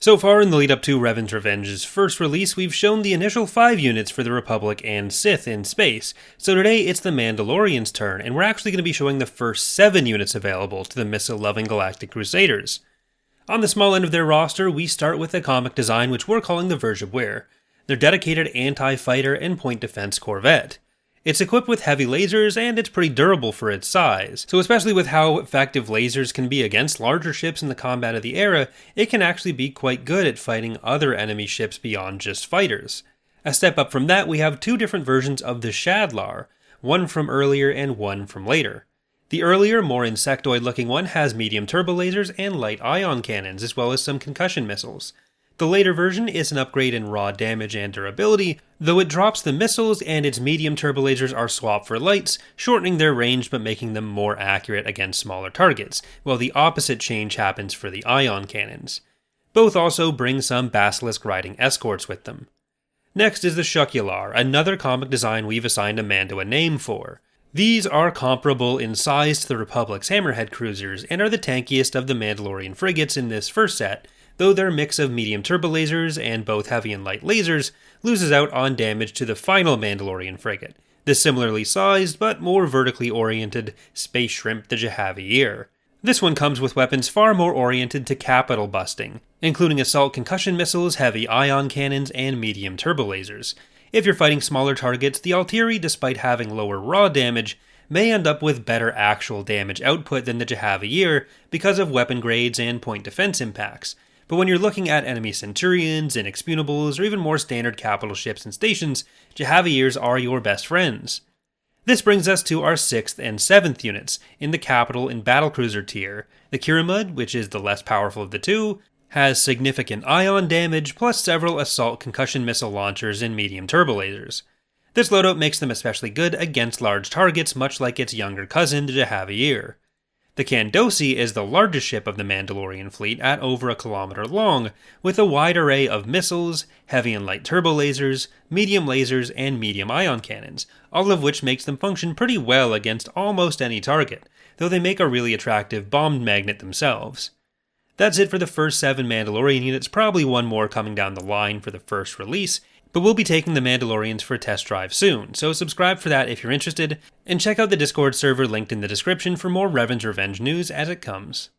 So far in the lead up to Revan's Revenge's first release, we've shown the initial 5 units for the Republic and Sith in space, so today it's the Mandalorian's turn, and we're actually going to be showing the first 7 units available to the missile-loving Galactic Crusaders. On the small end of their roster, we start with a comic design which we're calling the Vergebuer, their dedicated anti-fighter and point defense corvette. It's equipped with heavy lasers, and it's pretty durable for its size, so especially with how effective lasers can be against larger ships in the combat of the era, it can actually be quite good at fighting other enemy ships beyond just fighters. A step up from that, we have 2 different versions of the Shadlar, one from earlier and one from later. The earlier, more insectoid-looking one has medium turbo lasers and light ion cannons, as well as some concussion missiles. The later version is an upgrade in raw damage and durability, though it drops the missiles and its medium turbo lasers are swapped for lights, shortening their range but making them more accurate against smaller targets, while the opposite change happens for the ion cannons. Both also bring some basilisk riding escorts with them. Next is the Shukular, another comic design we've assigned a Mando a name for. These are comparable in size to the Republic's Hammerhead cruisers and are the tankiest of the Mandalorian frigates in this first set, though their mix of medium turbo lasers and both heavy and light lasers loses out on damage to the final Mandalorian frigate, the similarly sized but more vertically oriented Space Shrimp the Jahavier. This one comes with weapons far more oriented to capital busting, including assault concussion missiles, heavy ion cannons, and medium turbo lasers. If you're fighting smaller targets, the Altieri, despite having lower raw damage, may end up with better actual damage output than the Jahavier because of weapon grades and point defense impacts. But when you're looking at enemy Centurions, Inexpunables, or even more standard capital ships and stations, Jahaviers are your best friends. This brings us to our 6th and 7th units, in the capital and battlecruiser tier. The Kiramud, which is the less powerful of the two, has significant ion damage, plus several assault concussion missile launchers and medium turbo lasers. This loadout makes them especially good against large targets, much like its younger cousin, the Jahavier. The Kandosi is the largest ship of the Mandalorian fleet at over 1 kilometer long, with a wide array of missiles, heavy and light turbo lasers, and medium ion cannons, all of which makes them function pretty well against almost any target, though they make a really attractive bombed magnet themselves. That's it for the first 7 Mandalorian units, probably one more coming down the line for the first release, but we'll be taking the Mandalorians for a test drive soon, so subscribe for that if you're interested, and check out the Discord server linked in the description for more Revan's Revenge news as it comes.